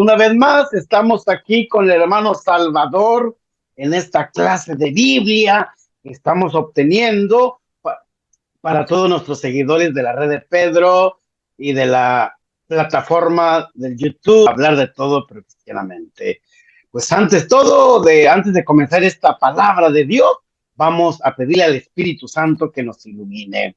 Una vez más, estamos aquí con el hermano Salvador en esta clase de Biblia que estamos obteniendo para todos nuestros seguidores de la red de Pedro y de la plataforma del YouTube, hablar de todo, pero cristianamente. Pues antes de comenzar esta palabra de Dios, vamos a pedirle al Espíritu Santo que nos ilumine.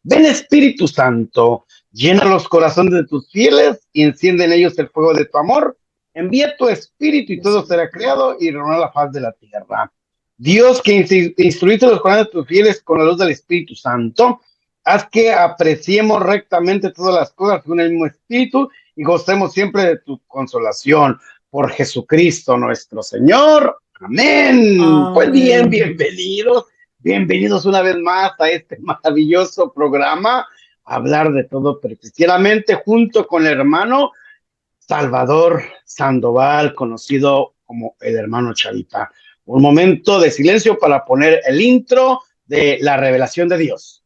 Ven Espíritu Santo, llena los corazones de tus fieles y enciende en ellos el fuego de tu amor. Envía tu Espíritu y todo será creado y renueva la faz de la tierra. Dios, que instruiste los corazones de tus fieles con la luz del Espíritu Santo, haz que apreciemos rectamente todas las cosas según el mismo Espíritu y gocemos siempre de tu consolación. Por Jesucristo nuestro Señor. Amén. Pues bien, Amén. bienvenidos una vez más a este maravilloso programa, hablar de todo pero cristianamente, junto con el hermano Salvador Sandoval, conocido como el hermano Chavita. Un momento de silencio para poner el intro de la revelación de Dios.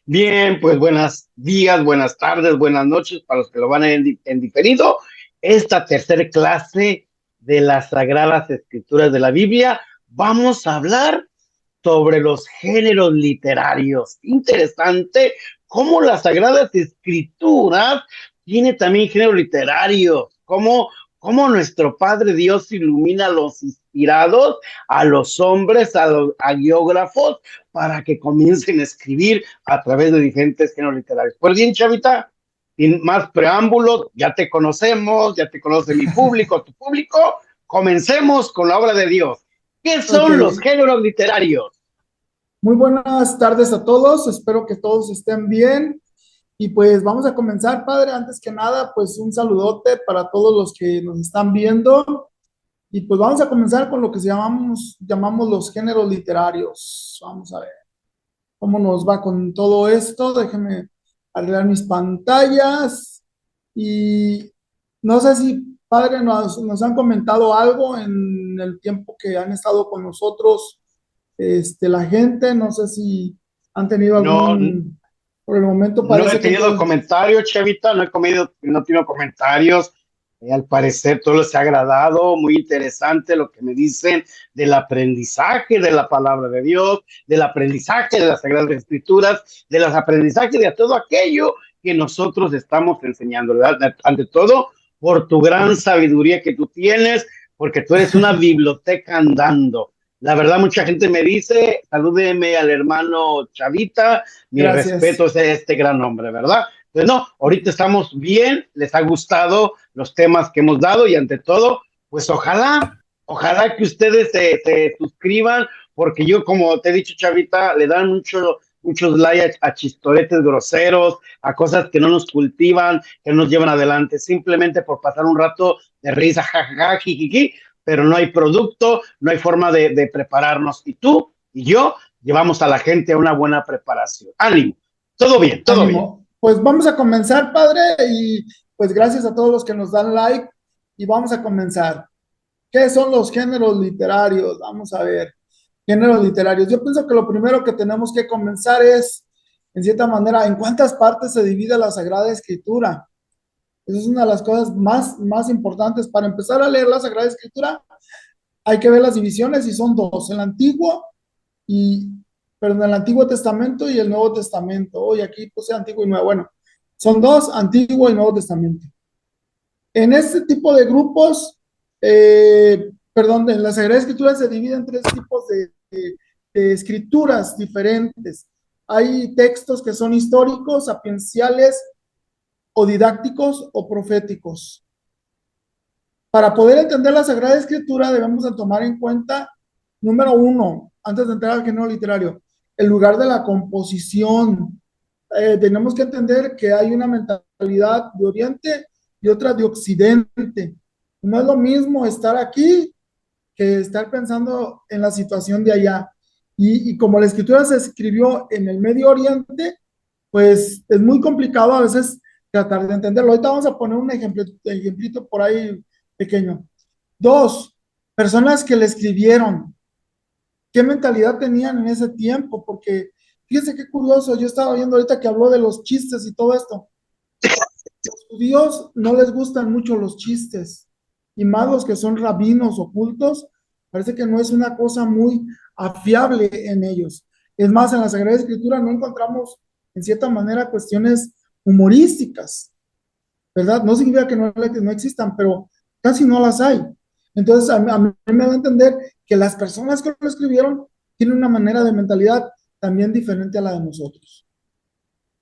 Bien, pues buenos días, buenas tardes, buenas noches para los que lo van a en diferido. Esta tercera clase de las Sagradas Escrituras de la Biblia, vamos a hablar sobre los géneros literarios. Interesante cómo las Sagradas Escrituras tiene también géneros literarios, cómo nuestro Padre Dios ilumina a los inspirados, a los hombres, a los agiógrafos, para que comiencen a escribir a través de diferentes géneros literarios. Pues bien, Chavita, sin más preámbulos, ya te conoce mi público, tu público, comencemos con la obra de Dios. ¿Qué Ok, son los géneros literarios? muy buenas tardes a todos, espero que todos estén bien y pues vamos a comenzar, padre. Antes que nada, pues un saludote para todos los que nos están viendo y pues vamos a comenzar con lo que llamamos los géneros literarios. Vamos a ver cómo nos va con todo esto. Déjenme arreglar mis pantallas y no sé si, padre, nos han comentado algo en el tiempo que han estado con nosotros, la gente. No sé si han tenido No, por el momento no he parece que tenido todo. comentarios, Chavita, no he tenido comentarios. Al parecer todo les ha agradado, muy interesante lo que me dicen del aprendizaje de la palabra de Dios, del aprendizaje de las Sagradas Escrituras, de los aprendizajes de todo aquello que nosotros estamos enseñando, ¿verdad? Ante todo, por tu gran sabiduría que tú tienes, porque tú eres una biblioteca andando. La verdad, mucha gente me dice, salúdeme al hermano Chavita, mi Gracias. respeto es este gran hombre, ¿verdad? Entonces, no, ahorita estamos bien, les ha gustado los temas que hemos dado y ante todo, pues ojalá que ustedes se suscriban, porque yo, como te he dicho, Chavita, le dan muchos likes a chistoretes groseros, a cosas que no nos cultivan, que no nos llevan adelante, simplemente por pasar un rato de risa, jajaja, jijiji, pero no hay producto, no hay forma de prepararnos. Y tú y yo llevamos a la gente a una buena preparación. Ánimo, todo bien, todo bien. Ánimo. Pues vamos a comenzar, padre, y pues gracias a todos los que nos dan like y vamos a comenzar. ¿Qué son los géneros literarios? Vamos a ver. Géneros literarios. Yo pienso que lo primero que tenemos que comenzar es, en cierta manera, en cuántas partes se divide la Sagrada Escritura. Esa es una de las cosas más importantes. Para empezar a leer la Sagrada Escritura, hay que ver las divisiones y son dos, y, el Antiguo Testamento y el Nuevo Testamento. Hoy aquí puse Antiguo y Nuevo. Bueno, son dos, Antiguo y Nuevo Testamento. En este tipo de grupos, en la Sagrada Escritura se divide en tres tipos de escrituras diferentes. Hay textos que son históricos, sapienciales, o didácticos o proféticos. Para poder entender la Sagrada Escritura debemos de tomar en cuenta, número uno, antes de entrar al género literario, el lugar de la composición. Tenemos que entender que hay una mentalidad de Oriente y otra de Occidente. No es lo mismo estar aquí que estar pensando en la situación de allá. Y como la escritura se escribió en el Medio Oriente, pues es muy complicado a veces tratar de entenderlo. Ahorita vamos a poner un ejemplito por ahí pequeño. Dos, personas que le escribieron, qué mentalidad tenían en ese tiempo, porque fíjense qué curioso, yo estaba viendo ahorita que habló de los chistes y todo esto. Los judíos no les gustan mucho los chistes, y más los que son rabinos ocultos, parece que no es una cosa muy afiable en ellos. Es más, en la Sagrada Escritura no encontramos, en cierta manera, cuestiones humorísticas, ¿verdad? No significa que no existan, pero casi no las hay. Entonces, a mí me da a entender que las personas que lo escribieron tienen una manera de mentalidad también diferente a la de nosotros.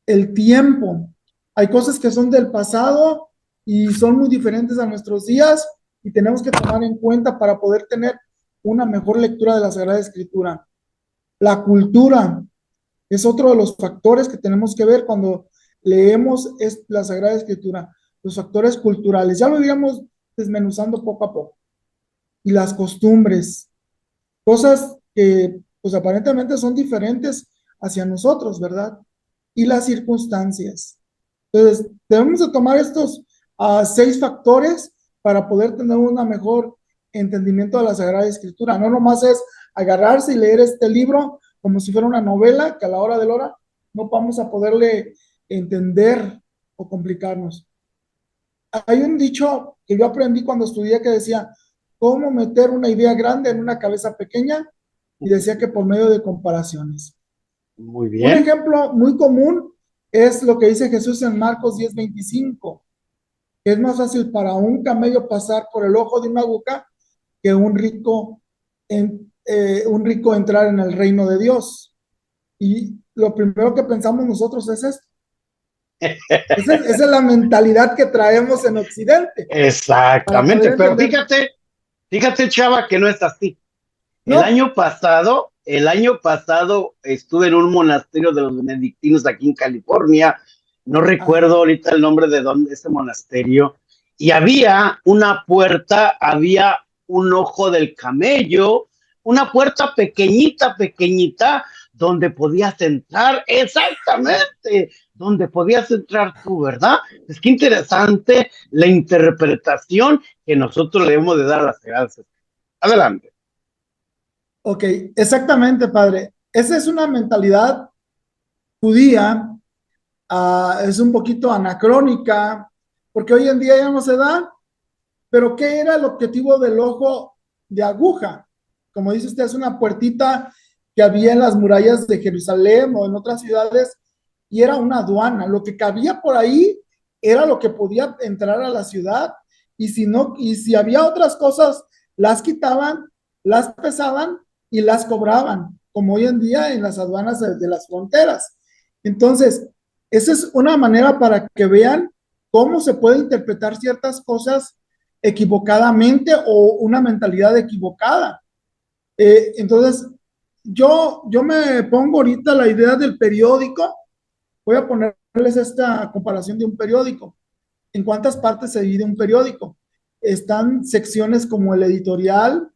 El tiempo, hay cosas que son del pasado y son muy diferentes a nuestros días y tenemos que tomar en cuenta para poder tener una mejor lectura de la Sagrada Escritura. La cultura es otro de los factores que tenemos que ver cuando leemos la Sagrada Escritura, los factores culturales. Ya lo iremos desmenuzando poco a poco. Y las costumbres, cosas que pues aparentemente son diferentes hacia nosotros, ¿verdad? Y las circunstancias. Entonces, debemos de tomar estos 6 factores para poder tener un mejor entendimiento de la Sagrada Escritura. No nomás es agarrarse y leer este libro como si fuera una novela, que a la hora de la hora no vamos a poderle entender o complicarnos. Hay un dicho que yo aprendí cuando estudié que decía, ¿cómo meter una idea grande en una cabeza pequeña? Y decía que por medio de comparaciones. Muy Un bien. ejemplo muy común es lo que dice Jesús en Marcos 10:25, que es más fácil para un camello pasar por el ojo de una aguja que un rico entrar en el reino de Dios. Y lo primero que pensamos nosotros es esto. Esa es la mentalidad que traemos en Occidente, para Exactamente, poder pero entender. fíjate, Chava, que no es así. No, El año pasado estuve en un monasterio de los benedictinos aquí en California. No recuerdo ajá, ahorita el nombre de dónde ese monasterio. Y había una puerta, había un ojo del camello, una puerta pequeñita, pequeñita, donde podías entrar, exactamente, donde podías entrar tú, ¿verdad? Es que interesante la interpretación que nosotros le debemos de dar a las Sagradas Escrituras. Adelante. ok, exactamente, padre. Esa es una mentalidad judía, es un poquito anacrónica, porque hoy en día ya no se da, pero ¿qué era el objetivo del ojo de aguja? Como dice usted, es una puertita que había en las murallas de Jerusalén o en otras ciudades y era una aduana. Lo que cabía por ahí era lo que podía entrar a la ciudad y si no, y si había otras cosas, las quitaban, las pesaban y las cobraban, como hoy en día en las aduanas de las fronteras. Entonces, esa es una manera para que vean cómo se puede interpretar ciertas cosas equivocadamente o una mentalidad equivocada. Entonces, yo me pongo ahorita la idea del periódico, voy a ponerles esta comparación de un periódico. ¿En cuántas partes se divide un periódico? Están secciones como el editorial,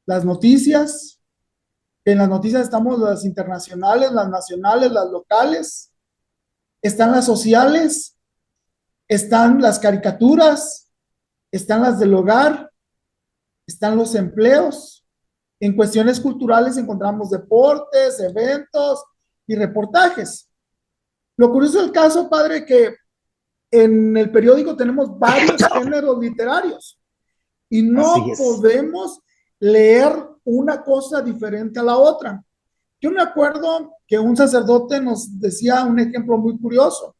las noticias, en las noticias estamos las internacionales, las nacionales, las locales, están las sociales, están las caricaturas, están las del hogar, están los empleos. En cuestiones culturales encontramos deportes, eventos y reportajes. Lo curioso del caso, padre, que en el periódico tenemos varios géneros literarios y Así no es. podemos leer una cosa diferente a la otra. Yo me acuerdo que un sacerdote nos decía un ejemplo muy curioso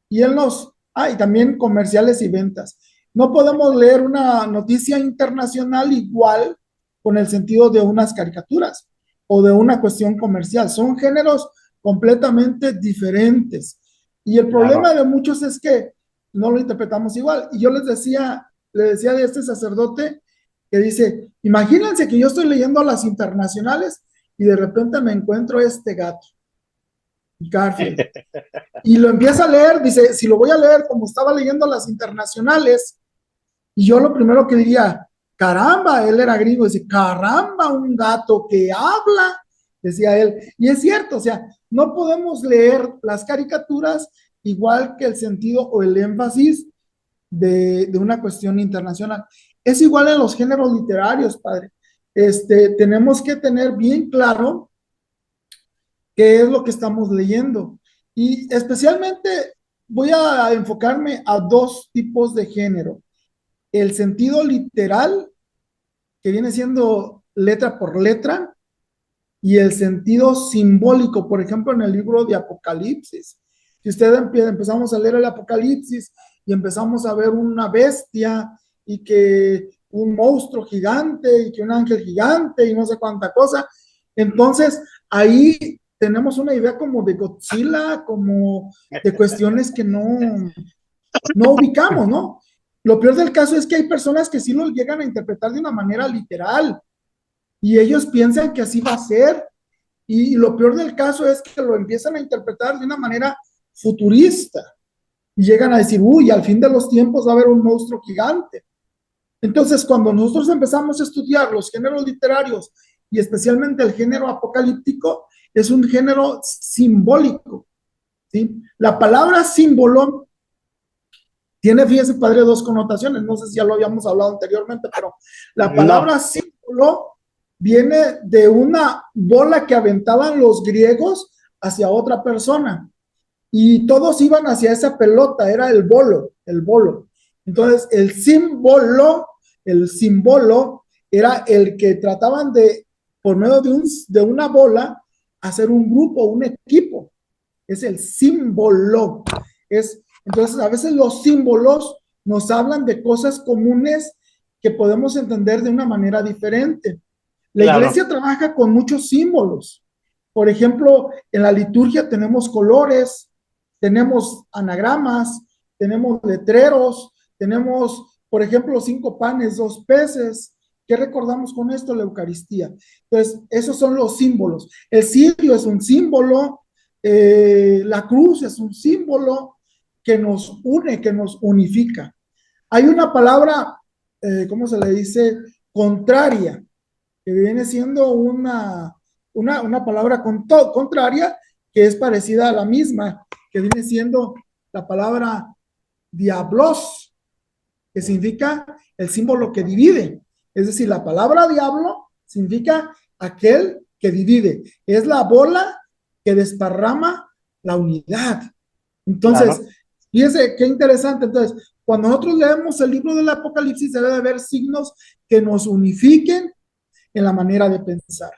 y y también comerciales y ventas. No podemos leer una noticia internacional igual con el sentido de unas caricaturas o de una cuestión comercial. Son géneros completamente diferentes. Y el problema Claro. de muchos es que no lo interpretamos igual. Y yo le decía de este sacerdote que dice, imagínense que yo estoy leyendo las internacionales y de repente me encuentro este gato, Garfield, y lo empieza a leer, dice, si lo voy a leer como estaba leyendo las internacionales, y yo lo primero que diría, caramba, él era gringo, dice, caramba, un gato que habla, decía él. Y es cierto, o sea, no podemos leer las caricaturas igual que el sentido o el énfasis de una cuestión internacional. Es igual en los géneros literarios, padre. Tenemos que tener bien claro qué es lo que estamos leyendo. Y especialmente voy a enfocarme a dos tipos de género. El sentido literal, que viene siendo letra por letra, y el sentido simbólico, por ejemplo, en el libro de Apocalipsis. Si ustedes empezamos a leer el Apocalipsis y empezamos a ver una bestia y que un monstruo gigante y que un ángel gigante y no sé cuánta cosa, entonces ahí tenemos una idea como de Godzilla, como de cuestiones que no ubicamos, ¿no? Lo peor del caso es que hay personas que sí lo llegan a interpretar de una manera literal y ellos piensan que así va a ser. Y lo peor del caso es que lo empiezan a interpretar de una manera futurista y llegan a decir, uy, al fin de los tiempos va a haber un monstruo gigante. Entonces, cuando nosotros empezamos a estudiar los géneros literarios y especialmente el género apocalíptico, es un género simbólico, ¿sí? La palabra símbolo tiene, fíjese, padre, dos connotaciones. No sé si ya lo habíamos hablado anteriormente, pero la palabra no. Símbolo viene de una bola que aventaban los griegos hacia otra persona y todos iban hacia esa pelota, era el bolo. Entonces, el símbolo era el que trataban de, por medio de una bola, hacer un grupo, un equipo. Es el símbolo. Entonces, a veces los símbolos nos hablan de cosas comunes que podemos entender de una manera diferente. La iglesia trabaja con muchos símbolos. Por ejemplo, en la liturgia tenemos colores, tenemos anagramas, tenemos letreros, tenemos, por ejemplo, 5 panes, 2 peces. ¿Qué recordamos con esto? La Eucaristía. Entonces, esos son los símbolos. El cirio es un símbolo, la cruz es un símbolo que nos une, que nos unifica. Hay una palabra, ¿cómo se le dice? Contraria, que viene siendo una palabra contraria, que es parecida a la misma, que viene siendo la palabra diablos, que significa el símbolo que divide. Es decir, la palabra diablo significa aquel que divide. Es la bola que desparrama la unidad. Entonces, fíjense qué interesante. Entonces, cuando nosotros leemos el libro del Apocalipsis, debe de haber signos que nos unifiquen en la manera de pensar.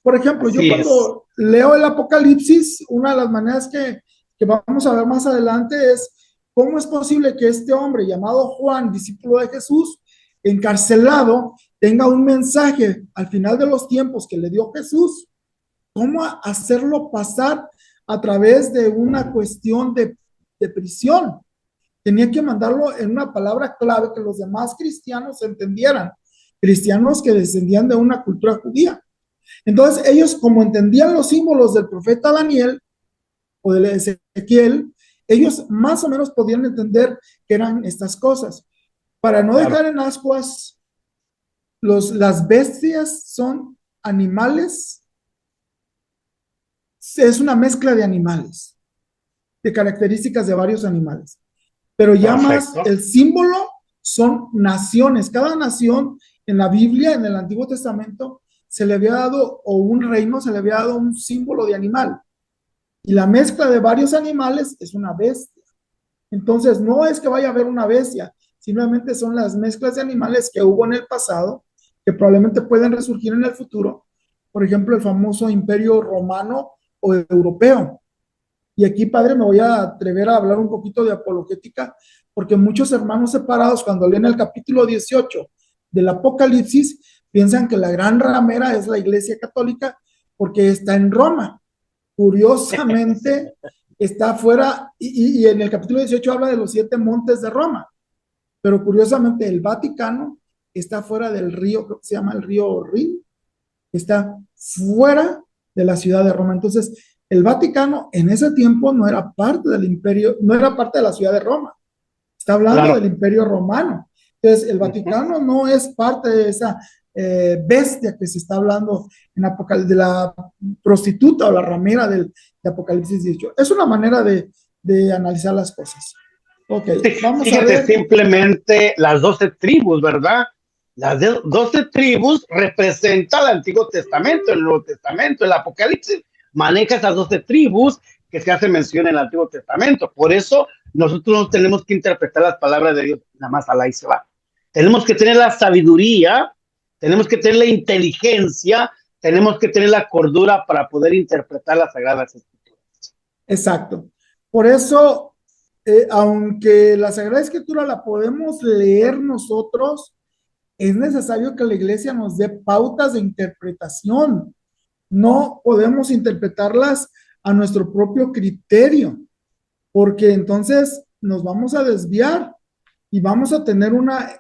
Por ejemplo, yo cuando leo el Apocalipsis, una de las maneras que vamos a ver más adelante es cómo es posible que este hombre llamado Juan, discípulo de Jesús, encarcelado, tenga un mensaje al final de los tiempos que le dio Jesús, cómo hacerlo pasar a través de una cuestión de prisión. Tenía que mandarlo en una palabra clave que los demás cristianos entendieran, cristianos que descendían de una cultura judía. Entonces ellos, como entendían los símbolos del profeta Daniel o de Ezequiel, ellos más o menos podían entender que eran estas cosas. Para no dejar en ascuas, las bestias son animales, es una mezcla de animales, de características de varios animales. Pero ya más el símbolo son naciones. Cada nación en la Biblia, en el Antiguo Testamento, se le había dado, o un reino, se le había dado un símbolo de animal. Y la mezcla de varios animales es una bestia. Entonces, no es que vaya a haber una bestia, simplemente son las mezclas de animales que hubo en el pasado, que probablemente pueden resurgir en el futuro. Por ejemplo, el famoso imperio romano o europeo. Y aquí, padre, me voy a atrever a hablar un poquito de apologética, porque muchos hermanos separados, cuando leen el capítulo 18 del Apocalipsis, piensan que la gran ramera es la Iglesia Católica, porque está en Roma. Curiosamente, está fuera, y en el capítulo 18 habla de los 7 montes de Roma, pero curiosamente el Vaticano está fuera del río, creo que se llama el río Rin, está fuera de la ciudad de Roma. Entonces, el Vaticano en ese tiempo no era parte del imperio, no era parte de la ciudad de Roma. Está hablando del imperio romano. Entonces, el Vaticano no es parte de esa bestia que se está hablando en de la prostituta o la ramera de Apocalipsis 18. Es una manera de analizar las cosas. Ok, vamos a ver. Simplemente las 12 tribus, ¿verdad? Las 12 tribus representan el Antiguo Testamento, el Nuevo Testamento, el Apocalipsis maneja esas 12 tribus que se hace mención en el Antiguo Testamento. Por eso nosotros no tenemos que interpretar las palabras de Dios nada más al ahí se va. Tenemos que tener la sabiduría, tenemos que tener la inteligencia, tenemos que tener la cordura para poder interpretar las Sagradas Escrituras. Exacto. Por eso, aunque la Sagrada Escritura la podemos leer nosotros, es necesario que la iglesia nos dé pautas de interpretación. No podemos interpretarlas a nuestro propio criterio, porque entonces nos vamos a desviar y vamos a tener una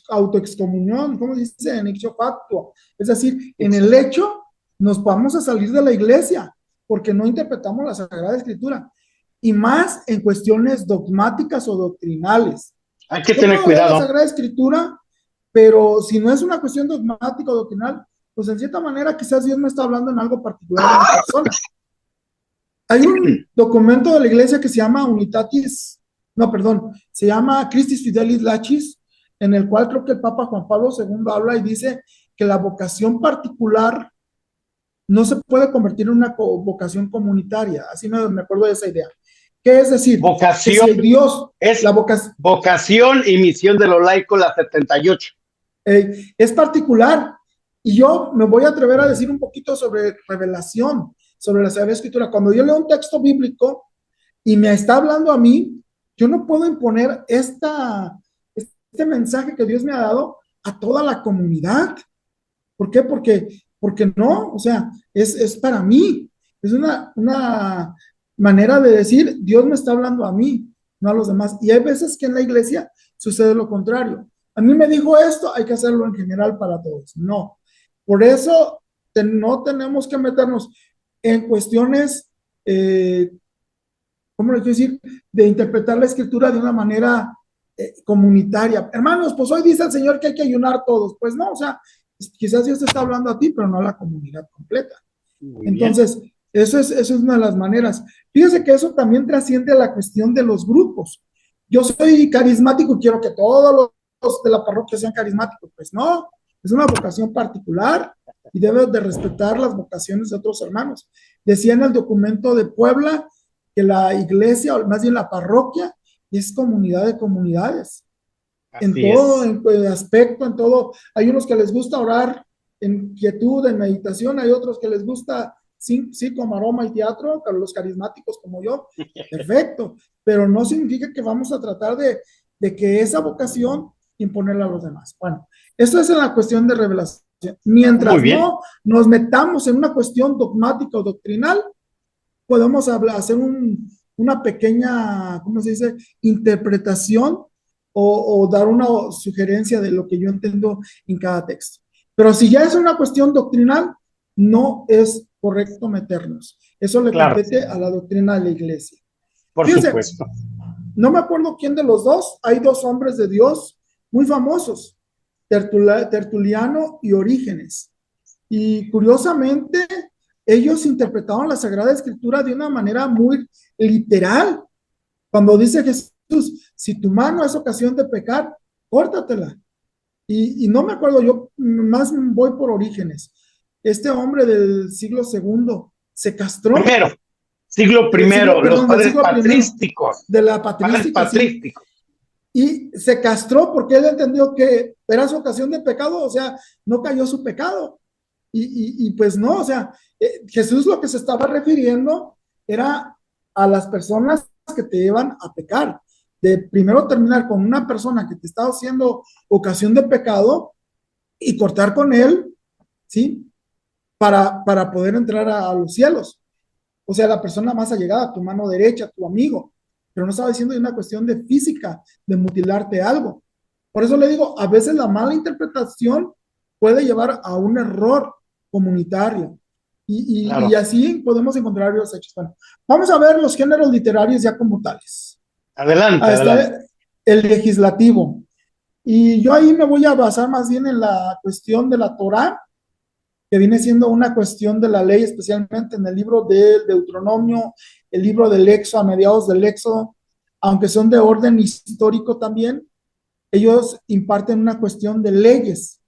autoexcomunión, ¿cómo dice? En ipso facto. Es decir, en el hecho nos vamos a salir de la iglesia porque no interpretamos la Sagrada Escritura, y más en cuestiones dogmáticas o doctrinales. Hay que tener cuidado. La Sagrada Escritura, pero si no es una cuestión dogmática o doctrinal, pues en cierta manera quizás Dios me está hablando en algo particular de la persona. Hay un documento de la iglesia que se llama se llama Christis Fidelis Lachis, en el cual creo que el Papa Juan Pablo II habla y dice que la vocación particular no se puede convertir en una vocación comunitaria. Así me acuerdo de esa idea. ¿Qué es decir? Vocación, si Dios, es la vocación y misión de los laicos, la 78. Es particular. Y yo me voy a atrever a decir un poquito sobre revelación, sobre la Sagrada Escritura. Cuando yo leo un texto bíblico y me está hablando a mí, yo no puedo imponer este mensaje que Dios me ha dado a toda la comunidad. ¿Por qué? Porque no, o sea, es para mí. Es una manera de decir, Dios me está hablando a mí, no a los demás. Y hay veces que en la iglesia sucede lo contrario. A mí me dijo esto, hay que hacerlo en general para todos. No. Por eso no tenemos que meternos en cuestiones, ¿cómo le quiero decir? De interpretar la escritura de una manera comunitaria. Hermanos, pues hoy dice el Señor que hay que ayunar todos. Pues no, o sea, quizás Dios te está hablando a ti, pero no a la comunidad completa. Entonces, eso es una de las maneras. Fíjese que eso también trasciende a la cuestión de los grupos. Yo soy carismático y quiero que todos los de la parroquia sean carismáticos. Pues no, es una vocación particular y debes de respetar las vocaciones de otros hermanos. Decía en el documento de Puebla que la iglesia, o más bien la parroquia, es comunidad de comunidades. Así en todo en aspecto, en todo. Hay unos que les gusta orar en quietud, en meditación, hay otros que les gusta como aroma y teatro, los carismáticos como yo, perfecto, pero no significa que vamos a tratar de que esa vocación imponerla a los demás. Bueno, eso es en la cuestión de revelación. Mientras no nos metamos en una cuestión dogmática o doctrinal, podemos hacer una pequeña, ¿cómo se dice?, interpretación o dar una sugerencia de lo que yo entiendo en cada texto. Pero si ya es una cuestión doctrinal, no es correcto meternos. Eso le compete a la doctrina de la iglesia. Por supuesto. No me acuerdo quién de los dos, hay dos hombres de Dios muy famosos, Tertuliano y Orígenes. Y curiosamente, ellos interpretaban la Sagrada Escritura de una manera muy literal. Cuando dice Jesús, si tu mano es ocasión de pecar, córtatela. Y no me acuerdo, yo más voy por Orígenes. Este hombre del siglo II se castró. Siglo primero, los padres patrísticos. De la patrística. Sí. Y se castró porque él entendió que era su ocasión de pecado, o sea, no cayó su pecado. Y pues no, o sea, Jesús lo que se estaba refiriendo era a las personas que te llevan a pecar. De primero terminar con una persona que te está haciendo ocasión de pecado y cortar con él, ¿sí? Para poder entrar a los cielos. O sea, la persona más allegada, tu mano derecha, tu amigo. Pero no estaba diciendo de una cuestión de física, de mutilarte algo. Por eso le digo, a veces la mala interpretación puede llevar a un error comunitario. Y así podemos encontrar varios hechos. Bueno, vamos a ver los géneros literarios ya como tales. Adelante. El legislativo. Y yo ahí me voy a basar más bien en la cuestión de la Torá, que viene siendo una cuestión de la ley, especialmente en el libro del Deuteronomio, el libro del Éxodo, a mediados del Éxodo, aunque son de orden histórico también, ellos imparten una cuestión de leyes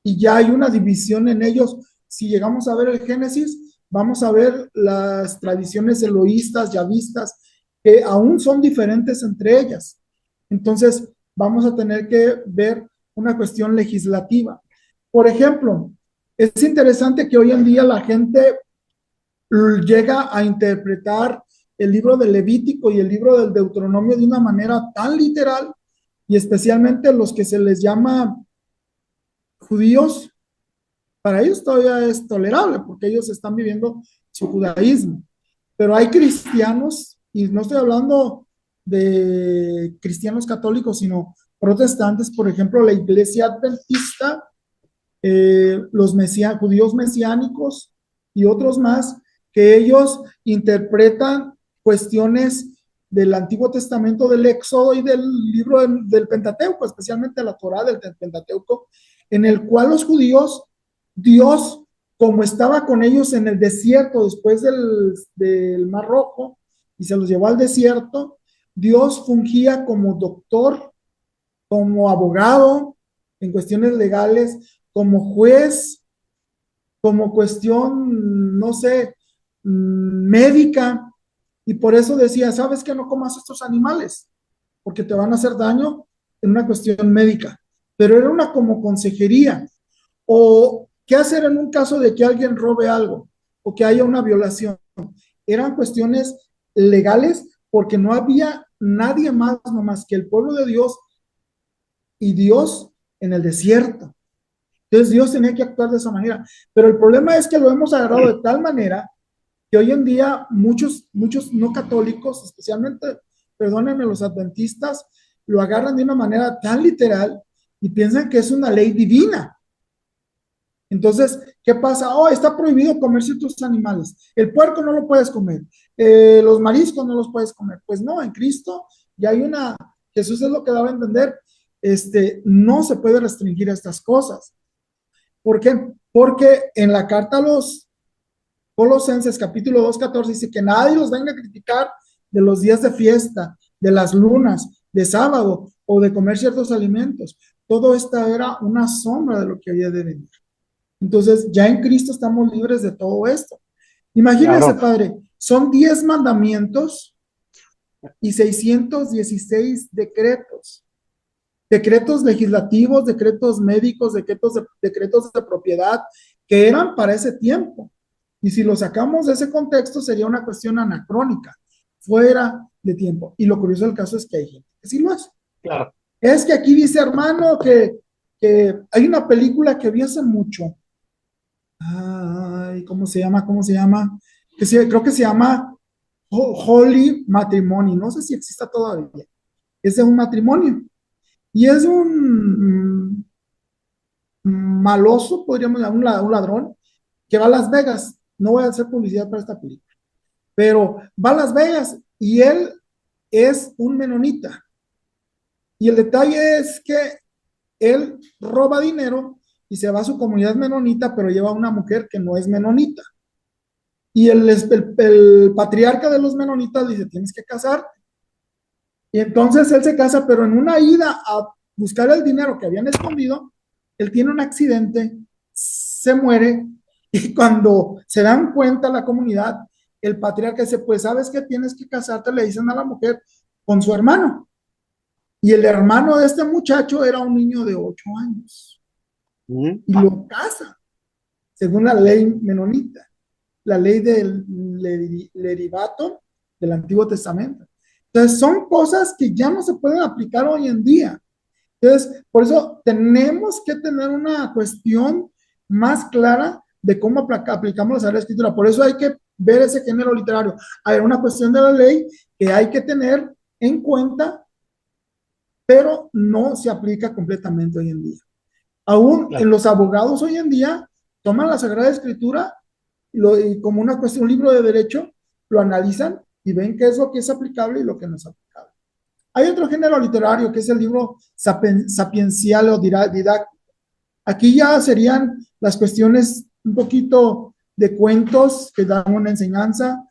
y ya hay una división en ellos. Si llegamos a ver el Génesis, vamos a ver las tradiciones eloístas, yavistas, que aún son diferentes entre ellas. Entonces, vamos a tener que ver una cuestión legislativa. Por ejemplo, es interesante que hoy en día la gente llega a interpretar el libro del Levítico y el libro del Deuteronomio de una manera tan literal, y especialmente los que se les llama judíos, para ellos todavía es tolerable porque ellos están viviendo su judaísmo. Pero hay cristianos, y no estoy hablando de cristianos católicos, sino protestantes, por ejemplo, la iglesia adventista, los judíos mesiánicos y otros más, que ellos interpretan cuestiones del Antiguo Testamento, del Éxodo y del libro del Pentateuco, especialmente la Torá del Pentateuco, en el cual los judíos, Dios, como estaba con ellos en el desierto después del Mar Rojo y se los llevó al desierto, Dios fungía como doctor, como abogado en cuestiones legales, como juez, como cuestión, no sé, médica, y por eso decía, ¿sabes que no comas estos animales? Porque te van a hacer daño en una cuestión médica, pero era una como consejería, o qué hacer en un caso de que alguien robe algo, o que haya una violación. Eran cuestiones legales porque no había nadie más, no más que el pueblo de Dios y Dios en el desierto. Entonces Dios tenía que actuar de esa manera. Pero el problema es que lo hemos agarrado de tal manera que hoy en día muchos no católicos, especialmente, perdónenme, los adventistas, lo agarran de una manera tan literal y piensan que es una ley divina. Entonces, ¿qué pasa? Oh, está prohibido comer ciertos animales. El puerco no lo puedes comer. Los mariscos no los puedes comer. Pues no, en Cristo ya hay una, Jesús es lo que daba a entender, no se puede restringir estas cosas. ¿Por qué? Porque en la carta a los Colosenses, capítulo 2:14, dice que nadie los venga a criticar de los días de fiesta, de las lunas, de sábado o de comer ciertos alimentos. Todo esto era una sombra de lo que había de venir. Entonces, ya en Cristo estamos libres de todo esto. Imagínense, Claro. Padre, son 10 mandamientos y 616 decretos. Decretos legislativos, decretos médicos, decretos de propiedad, que eran para ese tiempo. Y si lo sacamos de ese contexto, sería una cuestión anacrónica, fuera de tiempo. Y lo curioso del caso es que hay gente que sí lo hace. Claro. Es que aquí dice, hermano, que hay una película que vi hace mucho. Ay, ¿cómo se llama? ¿Cómo se llama? Creo que se llama Holy Matrimony. No sé si exista todavía. Es de un matrimonio. Y es un maloso, podríamos llamar un ladrón, que va a Las Vegas. No voy a hacer publicidad para esta película, pero va a Las Vegas y él es un menonita. Y el detalle es que él roba dinero y se va a su comunidad menonita, pero lleva a una mujer que no es menonita. Y el patriarca de los menonitas dice, tienes que casarte. Y entonces él se casa, pero en una ida a buscar el dinero que habían escondido, él tiene un accidente, se muere, y cuando se dan cuenta la comunidad, el patriarca dice, pues sabes que tienes que casarte, le dicen a la mujer, con su hermano. Y el hermano de este muchacho era un niño de 8 años. Y lo casa, según la ley menonita, la ley del leribato del Antiguo Testamento. Entonces, son cosas que ya no se pueden aplicar hoy en día. Entonces, por eso tenemos que tener una cuestión más clara de cómo aplicamos la Sagrada Escritura. Por eso hay que ver ese género literario. Hay una cuestión de la ley que hay que tener en cuenta, pero no se aplica completamente hoy en día. Aún en los abogados hoy en día toman la Sagrada Escritura y como una cuestión, un libro de derecho, lo analizan y ven qué es lo que es aplicable y lo que no es aplicable. Hay otro género literario que es el libro sapiencial o didáctico. Aquí ya serían las cuestiones un poquito de cuentos que dan una enseñanza,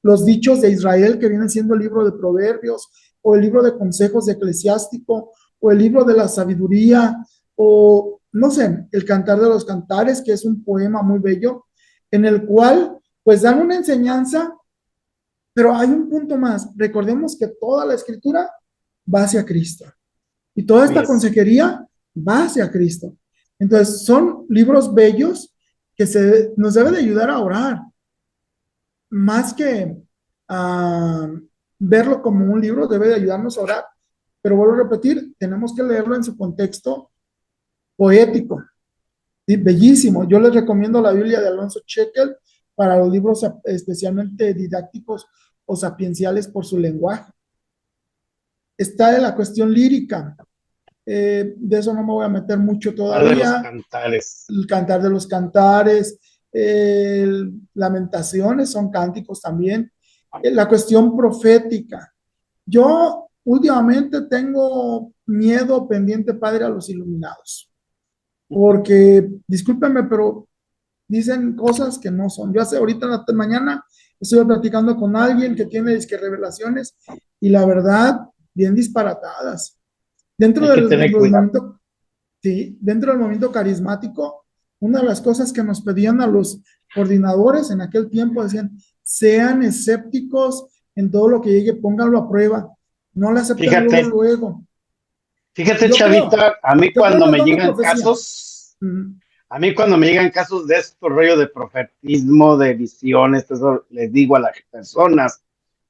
los dichos de Israel que vienen siendo el libro de Proverbios o el libro de consejos de Eclesiástico o el libro de la sabiduría, o no sé, el Cantar de los Cantares, que es un poema muy bello, en el cual pues dan una enseñanza, pero hay un punto más. Recordemos que toda la escritura va hacia Cristo y toda Así esta es. consejería va hacia Cristo. Entonces, son libros bellos que nos debe de ayudar a orar, más que a verlo como un libro, debe de ayudarnos a orar. Pero vuelvo a repetir, tenemos que leerlo en su contexto poético, y bellísimo. Yo les recomiendo la Biblia de Alonso Chequel para los libros especialmente didácticos o sapienciales por su lenguaje. Está en la cuestión lírica. De eso no me voy a meter mucho De los todavía. cantares. El Cantar de los Cantares, Lamentaciones, son cánticos también. La cuestión profética. Yo últimamente tengo miedo pendiente, Padre, a los iluminados, porque, discúlpenme, pero dicen cosas que no son. Yo hace ahorita en la mañana estuve platicando con alguien que tiene disque revelaciones y la verdad, bien disparatadas. Dentro Hay que del, tener del cuidado. momento, sí, dentro del movimiento carismático, una de las cosas que nos pedían a los coordinadores en aquel tiempo decían, sean escépticos en todo lo que llegue, pónganlo a prueba, no le acepten luego, Fíjate, luego. fíjate, Yo creo, Chavita, a mí yo creo en cuando el me don de llegan profecía. casos, a mí cuando me llegan casos de estos rollo de profetismo, de visiones, eso les digo a las personas,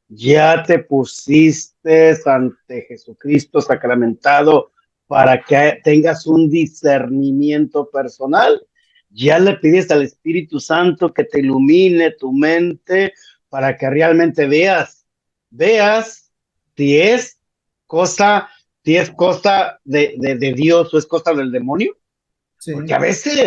ya te pusiste ante Jesucristo sacramentado para que tengas un discernimiento personal. Ya le pides al Espíritu Santo que te ilumine tu mente para que realmente veas si es cosa, si es cosa de Dios o es cosa del demonio. Porque Sí,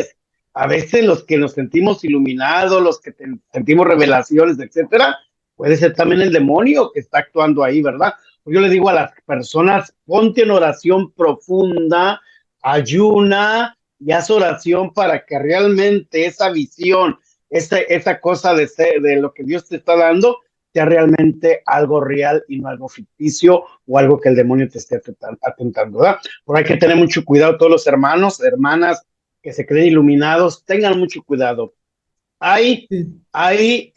a veces los que nos sentimos iluminados, los que sentimos revelaciones, etcétera, puede ser también el demonio que está actuando ahí, ¿verdad? Pues yo le digo a las personas, ponte en oración profunda, ayuna y haz oración para que realmente esa visión, esa cosa de lo que Dios te está dando, sea realmente algo real y no algo ficticio o algo que el demonio te esté atentando, ¿verdad? Por ahí hay que tener mucho cuidado todos los hermanos, hermanas, que se creen iluminados, tengan mucho cuidado. Hay, sí. hay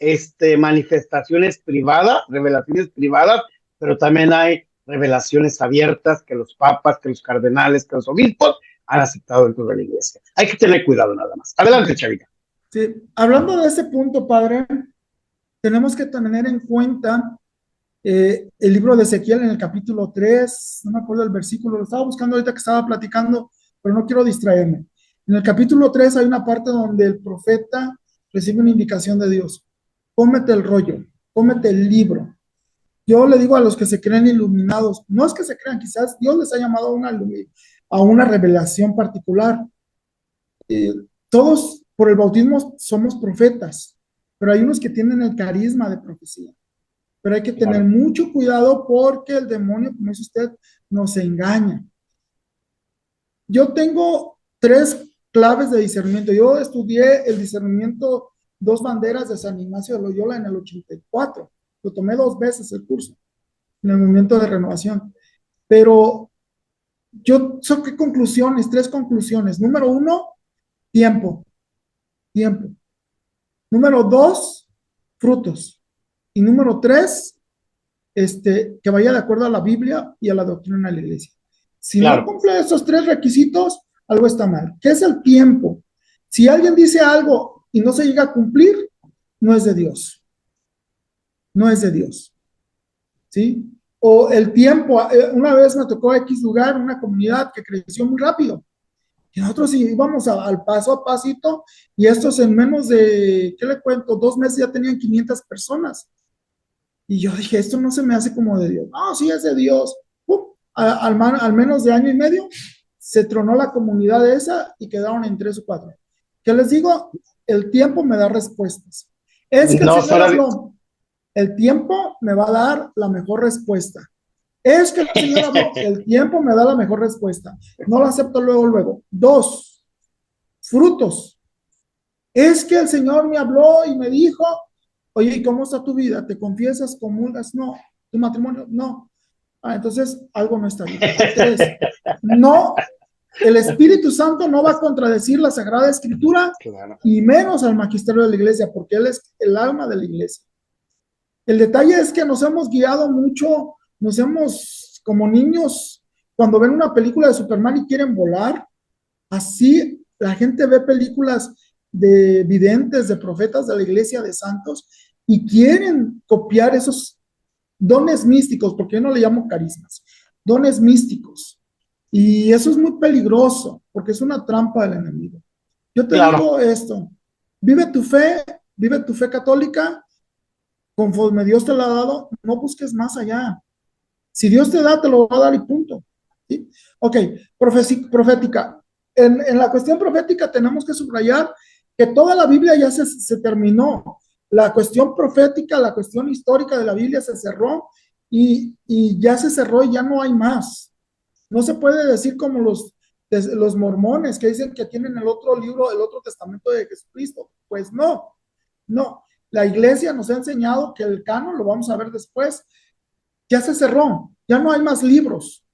manifestaciones privadas, revelaciones privadas, pero también hay revelaciones abiertas que los papas, que los cardenales, que los obispos han aceptado dentro de la iglesia. Hay que tener cuidado nada más. Adelante, Okay. Chavita. Sí. Hablando de ese punto, Padre, tenemos que tener en cuenta el libro de Ezequiel en el capítulo 3, no me acuerdo el versículo, lo estaba buscando ahorita que estaba platicando, pero no quiero distraerme. En el capítulo 3 hay una parte donde el profeta recibe una indicación de Dios. Cómete el rollo, cómete el libro. Yo le digo a los que se creen iluminados, no es que se crean, quizás Dios les ha llamado a una revelación particular. Eh, Todos por el bautismo somos profetas, pero hay unos que tienen el carisma de profecía. Pero hay que tener Claro. mucho cuidado porque el demonio, como dice usted, nos engaña. Yo tengo tres claves de discernimiento. Yo estudié el discernimiento, dos banderas de San Ignacio de Loyola en el 84. Lo tomé dos veces el curso, en el momento de renovación. Pero yo saqué conclusiones, tres conclusiones. Número uno, tiempo, tiempo. Número dos, frutos. Y número tres, que vaya de acuerdo a la Biblia y a la doctrina de la iglesia. Si no Claro. cumple esos tres requisitos, algo está mal. ¿Qué es el tiempo? Si alguien dice algo y no se llega a cumplir, no es de Dios. No es de Dios. ¿Sí? O el tiempo, una vez me tocó X lugar, una comunidad que creció muy rápido. Y nosotros íbamos al paso a pasito y estos en menos de, ¿qué le cuento? 2 meses ya tenían 500 personas. Y yo dije, esto no se me hace como de Dios. No, sí es de Dios. ¡Pum! Al menos de año y medio se tronó la comunidad esa y quedaron en tres o cuatro. ¿Qué les digo? El tiempo me da respuestas. Es que el No, Señor solo habló. El tiempo me va a dar la mejor respuesta. Es que el Señor habló. El tiempo me da la mejor respuesta. No lo acepto luego, luego. Dos, frutos. Es que el Señor me habló y me dijo, oye, ¿y cómo está tu vida? ¿Te confiesas, comulgas? No. ¿Tu matrimonio? No. Entonces algo no está bien. Tres, no, el Espíritu Santo no va a contradecir la Sagrada Escritura Claro. y menos al magisterio de la iglesia, porque él es el alma de la iglesia. El detalle es que nos hemos guiado mucho, nos hemos, como niños, cuando ven una película de Superman y quieren volar, así la gente ve películas de videntes, de profetas de la iglesia, de santos, y quieren copiar esos dones místicos, porque yo no le llamo carismas, dones místicos. Y eso es muy peligroso, porque es una trampa del enemigo. Yo te Claro. digo esto, vive tu fe católica, conforme Dios te la ha dado, no busques más allá. Si Dios te da, te lo va a dar y punto. ¿Sí? Ok, profética. En la cuestión profética tenemos que subrayar que toda la Biblia ya se terminó. La cuestión profética, la cuestión histórica de la Biblia se cerró y ya se cerró y ya no hay más. No se puede decir como los mormones que dicen que tienen el otro libro, el otro testamento de Jesucristo. Pues no, no. La iglesia nos ha enseñado que el canon, lo vamos a ver después, ya se cerró, ya no hay más libros.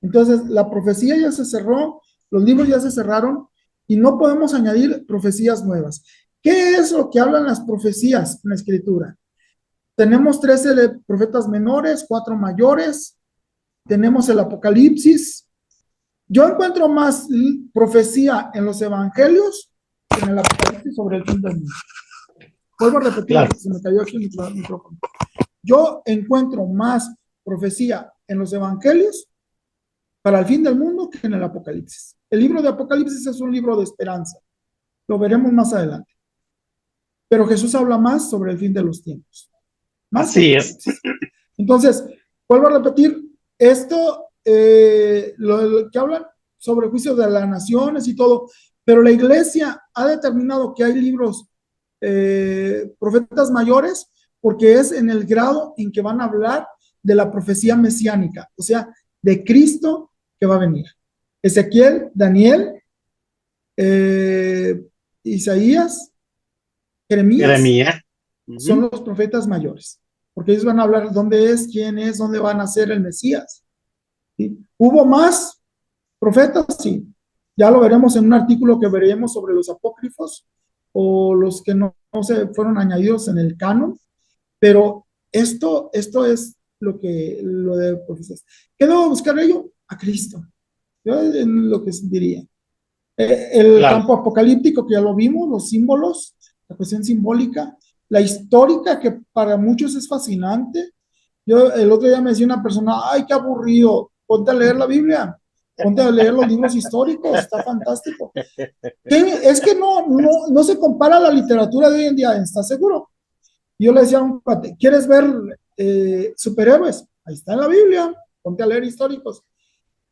Entonces, la profecía ya se cerró, los libros ya se cerraron y no podemos añadir profecías nuevas. ¿Qué es lo que hablan las profecías en la escritura? Tenemos 13 profetas menores, 4 mayores, tenemos el Apocalipsis. Yo encuentro más profecía en los evangelios que en el Apocalipsis sobre el fin del mundo. Vuelvo a repetir, Claro. se me cayó aquí el micrófono. Yo encuentro más profecía en los evangelios para el fin del mundo que en el Apocalipsis. El libro de Apocalipsis es un libro de esperanza. Lo veremos más adelante. Pero Jesús habla más sobre el fin de los tiempos. Más Así es. Entonces, vuelvo a repetir, esto, lo que hablan sobre el juicio de las naciones y todo, pero la iglesia ha determinado que hay libros, profetas mayores, porque es en el grado en que van a hablar de la profecía mesiánica, o sea, de Cristo que va a venir. Ezequiel, Daniel, Isaías, Jeremías, Jeremías. son los profetas mayores, porque ellos van a hablar dónde es, quién es, dónde van a ser el Mesías. ¿Sí? ¿Hubo más profetas? Sí. Ya lo veremos en un artículo que veremos sobre los apócrifos o los que no se fueron añadidos en el canon, pero esto es lo de profecías. ¿Qué debo buscar ello? A Cristo. Yo en lo que diría. El Claro. campo apocalíptico que ya lo vimos, los símbolos, la cuestión simbólica, la histórica que para muchos es fascinante. Yo el otro día me decía una persona, ay, qué aburrido, ponte a leer la Biblia, ponte a leer los libros históricos, está fantástico. Es que no se compara a la literatura de hoy en día, ¿estás seguro? Y yo le decía a un cuate, ¿quieres ver superhéroes? Ahí está en la Biblia, ponte a leer históricos.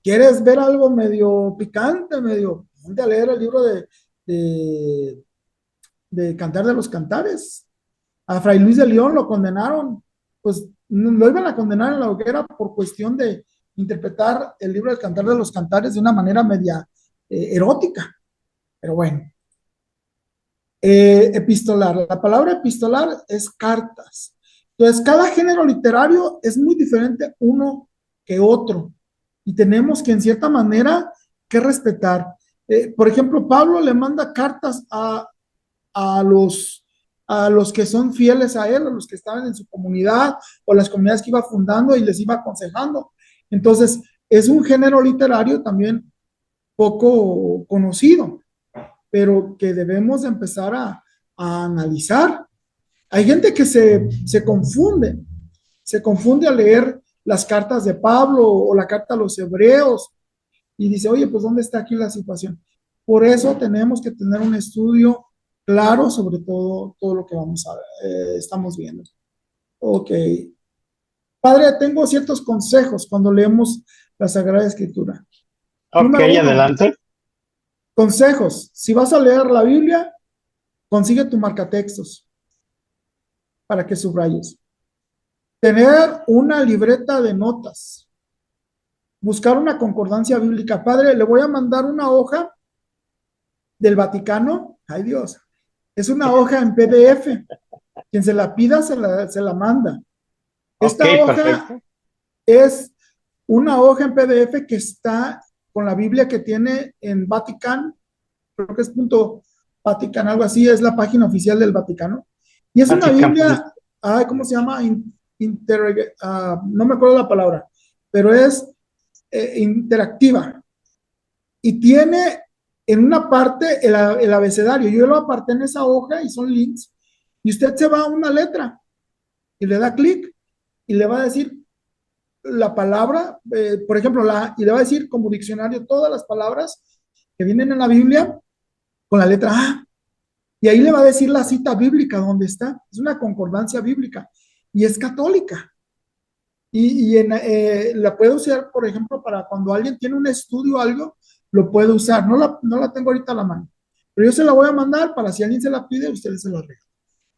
¿Quieres ver algo medio picante, medio? Ponte a leer el libro de, de Cantar de los Cantares. A Fray Luis de León lo condenaron, pues lo iban a condenar en la hoguera por cuestión de interpretar el libro del Cantar de los Cantares de una manera media erótica. Pero bueno, epistolar. La palabra epistolar es cartas. Entonces, cada género literario es muy diferente uno que otro y tenemos que en cierta manera que respetar. Por ejemplo, Pablo le manda cartas a los que son fieles a él, a los que estaban en su comunidad o las comunidades que iba fundando y les iba aconsejando. Entonces, es un género literario también poco conocido, pero que debemos empezar a analizar. Hay gente que se confunde al leer las cartas de Pablo o la carta a los hebreos y dice, oye, pues ¿dónde está aquí la situación? Por eso tenemos que tener un estudio claro sobre todo lo que estamos viendo. Ok. Padre, tengo ciertos consejos cuando leemos la Sagrada Escritura. Ok, Número uno, adelante. consejos. Si vas a leer la Biblia, consigue tu marcatextos para que subrayes. Tener una libreta de notas. Buscar una concordancia bíblica. Padre, le voy a mandar una hoja del Vaticano. Ay Dios, es una hoja en PDF. Quien se la pida se la manda. Esta Ok, hoja perfecto. es una hoja en PDF que está con la Biblia que tiene en Vatican, creo que es punto Vatican, algo así, es la página oficial del Vaticano. Y es una Vatican. Biblia, ay, ¿cómo se llama? No me acuerdo la palabra, pero es interactiva. Y tiene en una parte el abecedario. Yo lo aparté en esa hoja y son links. Y usted se va a una letra y le da clic y le va a decir la palabra, por ejemplo, y le va a decir como diccionario todas las palabras que vienen en la Biblia con la letra A. Y ahí le va a decir la cita bíblica donde está. Es una concordancia bíblica y es católica. La puede usar, por ejemplo, para cuando alguien tiene un estudio o algo, lo puede usar. No la tengo ahorita a la mano, pero yo se la voy a mandar para si alguien se la pide, ustedes se la regalan.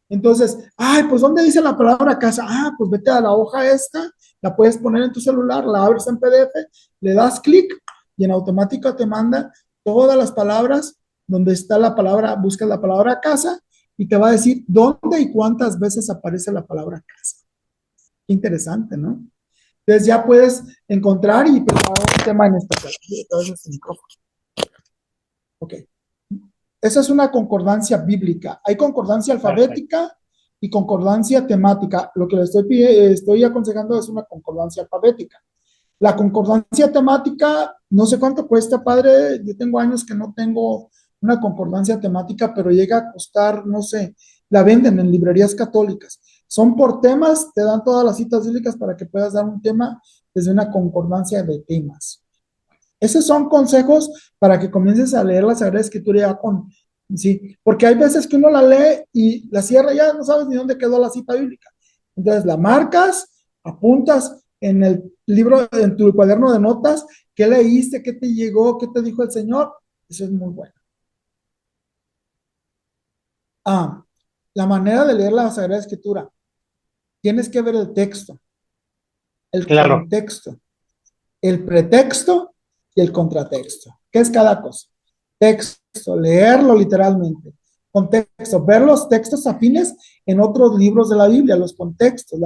Entonces, ay, pues ¿dónde dice la palabra casa? Ah, pues vete a la hoja esta, la puedes poner en tu celular, la abres en PDF, le das clic y en automático te manda todas las palabras donde está la palabra, buscas la palabra casa y te va a decir dónde y cuántas veces aparece la palabra casa. Qué interesante, ¿no? Entonces ya puedes encontrar y preparar un tema en especial. Ok. Esa es una concordancia bíblica. Hay concordancia alfabética y concordancia temática. Lo que le estoy aconsejando es una concordancia alfabética. La concordancia temática, no sé cuánto cuesta, padre. Yo tengo años que no tengo una concordancia temática, pero llega a costar, no sé, la venden en librerías católicas. Son por temas, te dan todas las citas bíblicas para que puedas dar un tema desde una concordancia de temas. Esos son consejos para que comiences a leer la Sagrada Escritura ya sí, porque hay veces que uno la lee y la cierra ya no sabes ni dónde quedó la cita bíblica. Entonces la marcas, apuntas en el libro, en tu cuaderno de notas, qué leíste, qué te llegó, qué te dijo el Señor. Eso es muy bueno. La manera de leer la Sagrada Escritura. Tienes que ver el texto, el contexto, el pretexto y el contratexto. ¿Qué es cada cosa? Texto, leerlo literalmente. Contexto, ver los textos afines en otros libros de la Biblia, los contextos,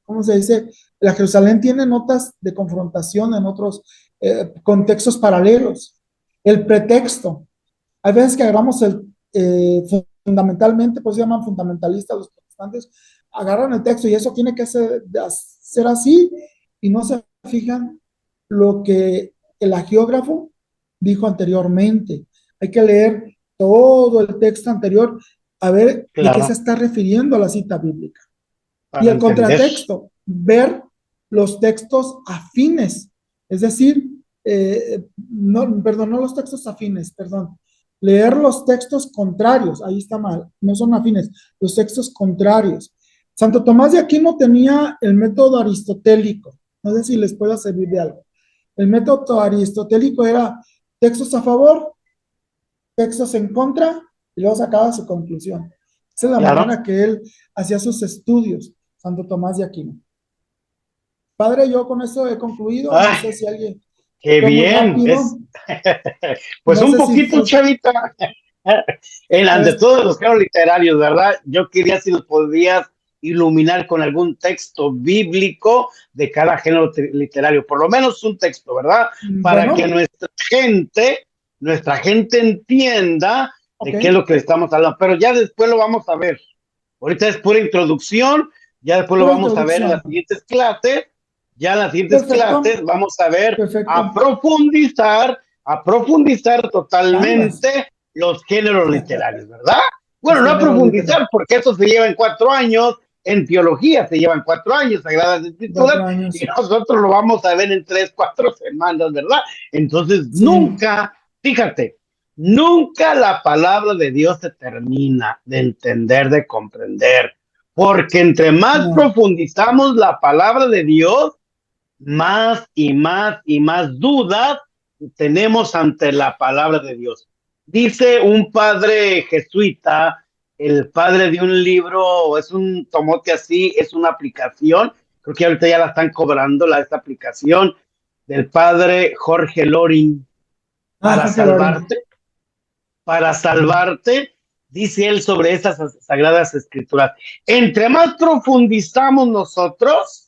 ¿cómo se dice? La Jerusalén tiene notas de confrontación en otros contextos paralelos. El pretexto. Hay veces que agarramos fundamentalmente, pues se llaman fundamentalistas los protestantes, agarran el texto y eso tiene que ser así y no se fijan lo que el agiógrafo dijo anteriormente. Hay que leer todo el texto anterior a ver de qué se está refiriendo a la cita bíblica. Y el contratexto, ver los textos afines, es decir, no los textos afines, perdón, leer los textos contrarios, ahí está mal, no son afines, los textos contrarios. Santo Tomás de Aquino tenía el método aristotélico, no sé si les pueda servir de algo. El método aristotélico era textos a favor, textos en contra, y luego sacaba su conclusión. Esa es la manera que él hacía sus estudios, Santo Tomás de Aquino. Padre, yo con eso he concluido, no sé si alguien... ¡Qué bien! Pues no un poquito, chavita. Ante todos los géneros literarios, ¿verdad? Yo quería si nos podías iluminar con algún texto bíblico de cada género literario, por lo menos un texto, ¿verdad? Para que nuestra gente entienda de qué es lo que estamos hablando, pero ya después lo vamos a ver. Ahorita es pura introducción, ya después lo vamos a ver en las siguientes clases. Ya en las siguientes clases vamos a ver, a profundizar totalmente los géneros literarios, ¿verdad? Bueno, no a profundizar, porque eso se lleva en 4 años, en teología se llevan 4 años, Sagradas Escrituras, y nosotros lo vamos a ver en 3, 4 semanas, ¿verdad? Entonces, nunca, fíjate, nunca la palabra de Dios se termina de entender, de comprender, porque entre más profundizamos la palabra de Dios, más y más y más dudas tenemos ante la palabra de Dios. Dice un padre jesuita, el padre de un libro, es un tomote así, es una aplicación, creo que ahorita ya la están cobrando, esta aplicación del padre Jorge Loring, para salvarte, dice él sobre esas sagradas escrituras. Entre más profundizamos nosotros,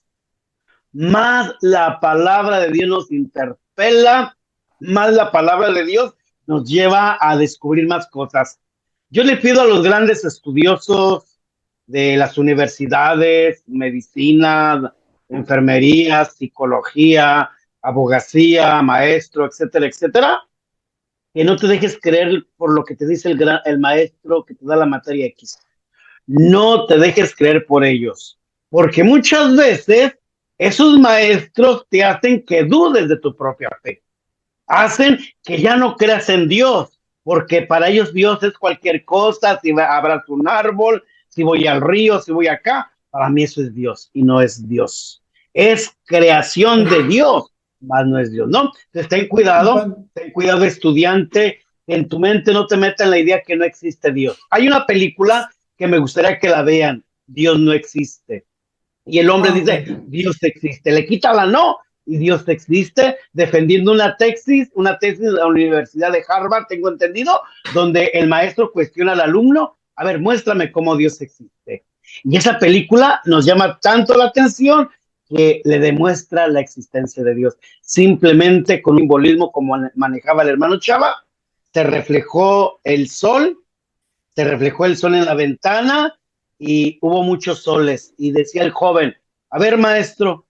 más la palabra de Dios nos interpela, más la palabra de Dios nos lleva a descubrir más cosas. Yo le pido a los grandes estudiosos de las universidades, medicina, enfermería, psicología, abogacía, maestro, etcétera, etcétera, que no te dejes creer por lo que te dice el maestro que te da la materia X. No te dejes creer por ellos, porque muchas veces esos maestros te hacen que dudes de tu propia fe, hacen que ya no creas en Dios, porque para ellos Dios es cualquier cosa, si abrazo un árbol, si voy al río, si voy acá, para mí eso es Dios y no es Dios. Es creación de Dios, más no es Dios, ¿no? Entonces ten cuidado estudiante, en tu mente no te metan la idea que no existe Dios. Hay una película que me gustaría que la vean, Dios no existe. Y el hombre dice, Okay. Dios existe. Le quita la no y Dios existe, defendiendo una tesis de la Universidad de Harvard, tengo entendido, donde el maestro cuestiona al alumno, a ver, muéstrame cómo Dios existe. Y esa película nos llama tanto la atención que le demuestra la existencia de Dios. Simplemente con un simbolismo como manejaba el hermano Chava, se reflejó el sol, se reflejó el sol en la ventana y hubo muchos soles. Y decía el joven, a ver, maestro,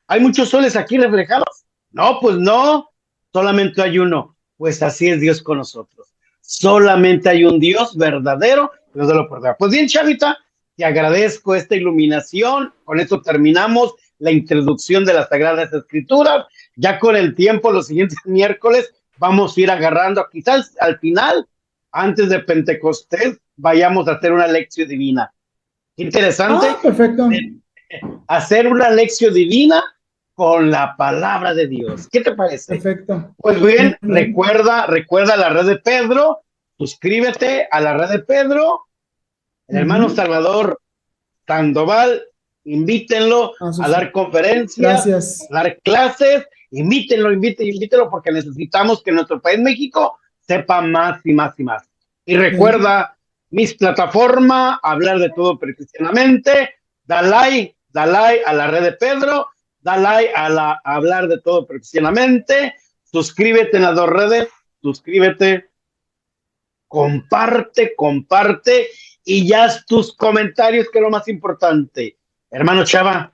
¿hay muchos soles aquí reflejados? No, pues no, solamente hay uno. Pues así es Dios con nosotros. Solamente hay un Dios verdadero. Dios de lo verdadero. Pues bien, Chavita, te agradezco esta iluminación. Con esto terminamos la introducción de las Sagradas Escrituras. Ya con el tiempo, los siguientes miércoles, vamos a ir agarrando, quizás al final, antes de Pentecostés, vayamos a hacer una lección divina. Interesante. Perfecto. Hacer una lección divina con la palabra de Dios. ¿Qué te parece? Perfecto. Pues bien, Bien. recuerda la red de Pedro, suscríbete a la red de Pedro, el hermano Salvador Sandoval, invítenlo a dar conferencias, Gracias. a dar clases, invítenlo porque necesitamos que nuestro país México sepa más y más y más. Y recuerda, mis plataformas, hablar de todo cristianamente, da like a la red de Pedro, da like a hablar de todo cristianamente, suscríbete en las dos redes, suscríbete, comparte y ya tus comentarios, que es lo más importante. Hermano Chava,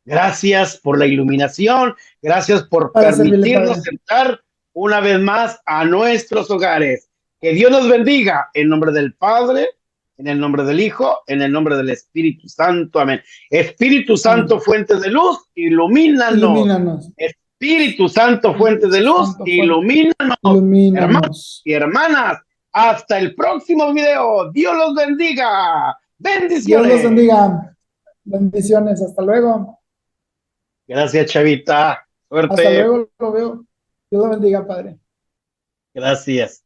gracias por la iluminación, gracias por permitirnos entrar una vez más a nuestros hogares. Que Dios nos bendiga en nombre del Padre, en el nombre del Hijo, en el nombre del Espíritu Santo. Amén. Espíritu Santo, fuente de luz, ilumínanos. Espíritu Santo, fuente de luz, ilumínanos. Hermanos y hermanas, hasta el próximo video. Dios los bendiga. Bendiciones. Dios los bendiga. Bendiciones. Hasta luego. Gracias, Chavita. Suerte. Hasta luego, lo veo. Dios lo bendiga, Padre. Gracias.